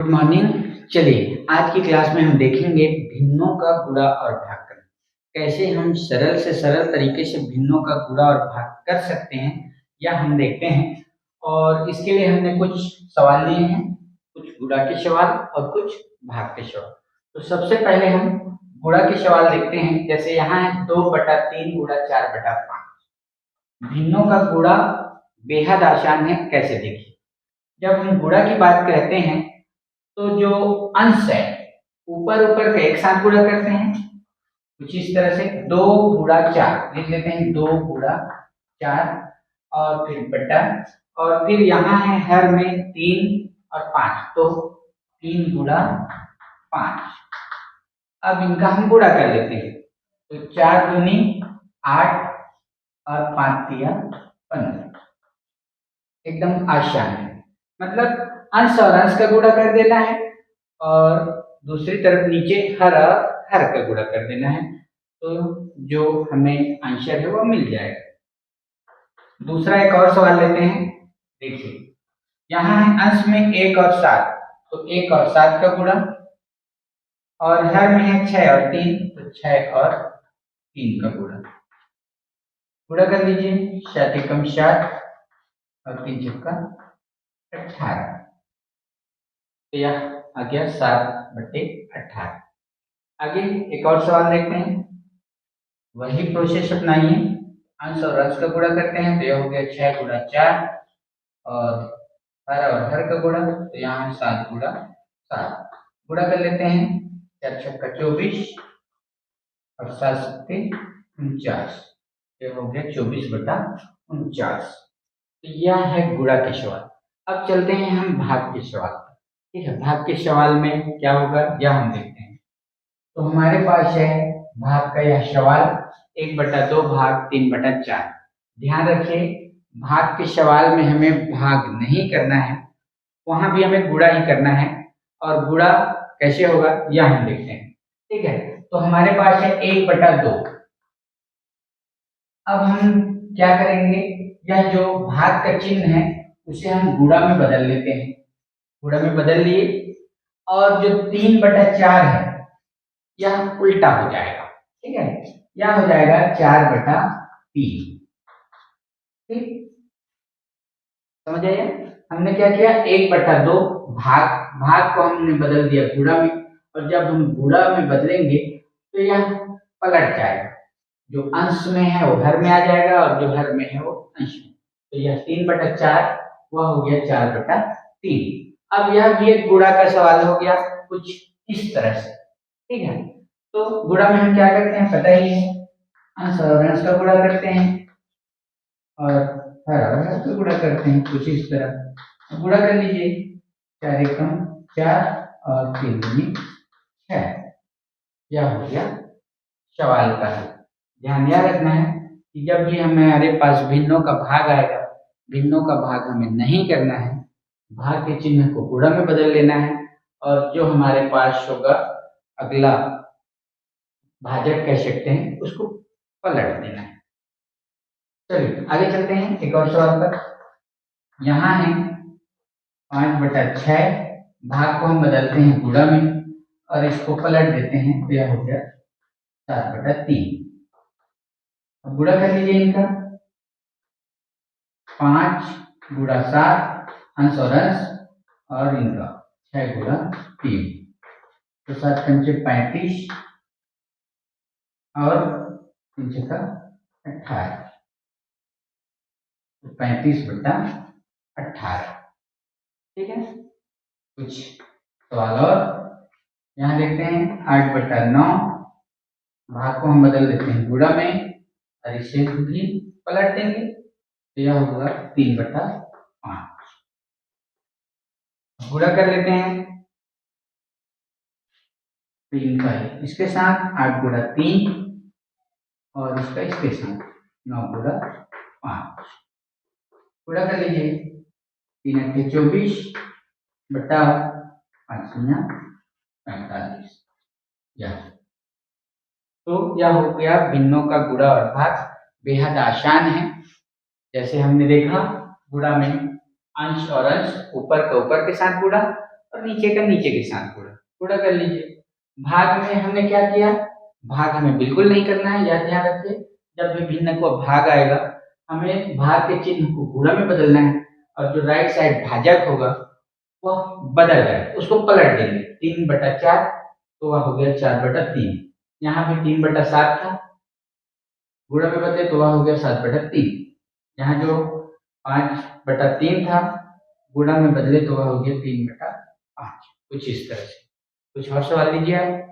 Good morning. चलिए आज की क्लास में हम देखेंगे भिन्नों का गुणा और भाग कैसे हम सरल से सरल तरीके से भिन्नों का गुणा और भाग कर सकते हैं या हम देखते हैं। और इसके लिए हमने कुछ सवाल लिए हैं, कुछ गुणा के सवाल और कुछ भाग के सवाल। तो सबसे पहले हम गुणा के सवाल देखते हैं। जैसे यहाँ है 2/3 गुणा 4/5। भिन्नों का गुणा बेहद आसान है, कैसे देखिए। जब हम गुणा की बात कहते हैं तो जो अंश है ऊपर ऊपर का एक साथ गुणा करते हैं, कुछ इस तरह से 2/4 लिख लेते हैं, 2/4 और फिर बटा, और फिर यहाँ है हर में 3 और 5, तो 3/5। अब इनका हम गुणा कर लेते हैं, तो 4 दूनी 8 और 5 तिया 15। एकदम आसान है, मतलब अंश और अंश का गुणा कर देना है और दूसरी तरफ नीचे हर और हर का गुणा कर देना है, तो जो हमें आंसर है वो मिल जाएगा। दूसरा एक और सवाल लेते हैं। देखिए यहाँ है अंश में 1 और 7, तो 1 और 7 का गुणा, और हर में है 6 और 3, तो 6 और 3 का गुणा। गुणा कर लीजिए, 7 एकम 7 और 3 छक्का 18, तो यह आ गया 7/18। आगे एक और सवाल देखते हैं, वही प्रोसेस अपनाइए। अंश और अंश का गुणा करते हैं, तो यह हो गया 6/4 और हर का गुणा, तो यहाँ 7/7। गुणा कर लेते हैं, 4 छक्का 24 और 7 सत्ते 49, यह हो गया 24/49। तो यह है गुणा के सवाल। अब चलते हैं हम भाग के सवाल पर। ठीक है, भाग के सवाल में क्या होगा यह हम देखते हैं। तो हमारे पास है भाग का यह सवाल, 1/2 भाग 3/4। ध्यान रखिए, भाग के सवाल में हमें भाग नहीं करना है, वहां भी हमें गुणा ही करना है। और गुणा कैसे होगा यह हम देखते हैं। ठीक है, तो हमारे पास है 1/2। अब हम क्या करेंगे, यह जो भाग का चिन्ह है उसे हम गुणा में बदल लेते हैं। गुणा में बदल लिए, और जो 3/4 है यह उल्टा हो जाएगा। ठीक है, यह हो जाएगा 4/3। ठीक, समझ आया। हमने क्या किया, 1/2 भाग को हमने बदल दिया गुणा में, और जब हम गुणा में बदलेंगे तो यह पलट जाएगा। जो अंश में है वो हर में आ जाएगा और जो हर में है वो अंश में, तो यह 3/4 वह हो गया 4/3। अब यह भी एक गुणा का सवाल हो गया, कुछ इस तरह से। ठीक है, तो गुणा में हम क्या करते हैं पता ही है, अंश और अंश का गुणा करते हैं और हर और हर का गुणा करते हैं, कुछ इस तरह। गुणा कर लीजिए, 4 एकम 4 और 3 दूनी 6, यह हो गया सवाल का हल। ध्यान यह रखना है कि जब भी हमारे पास भिन्नों का भाग आएगा, भिन्नों का भाग हमें नहीं करना है, भाग के चिन्ह को गुणा में बदल लेना है, और जो हमारे पास होगा अगला भाजक कह सकते हैं, उसको पलट देना है। चलिए आगे चलते हैं एक और सवाल पर। यहाँ है 5/6, भाग को हम बदलते हैं गुणा में और इसको पलट देते हैं, तो यह हो गया 7/3। अब गुणा कर लीजिए इनका, 5/7 अंश और अंश, और इनका 6/3, तो 7 पंचे 35 और 3 छक्का 18, तो 35/18। ठीक है, कुछ सवाल और यहाँ देखते हैं। 8/9, भाग को हम बदल देते हैं गुणा में और इसे भी पलट देंगे, तो यह होगा 3/5। गुणा कर लेते हैं 3 का इसके साथ, 8/3 और इसका इसके साथ 9/5। गुणा कर लीजिए, 3 8 24 बटा 5 45, तो यह हो गया भिन्नों का गुणा और भाग। बेहद आसान है, जैसे हमने देखा गुणा में अंश और अंश ऊपर का ऊपर के साथ गुणा और नीचे का नीचे के साथ गुणा गुणा कर लीजिए। भाग में हमने क्या किया, भाग हमें बिल्कुल नहीं करना है, यह ध्यान रखिए। जब भी भिन्न को भाग आएगा हमें भाग के चिन्ह को गुणा में बदलना है, और जो राइट साइड भाजक होगा वह बदल जाए, उसको पलट देंगे। 3/4 तो वह हो गया 4/3। यहाँ पे 3/7 था, गुणा में बदले तो वह हो गया 7/3। यहाँ जो 5/3 था, गुणा में बदले तो वह हो गया 3/5। कुछ इस तरह से। कुछ और सवाल लीजिए आप।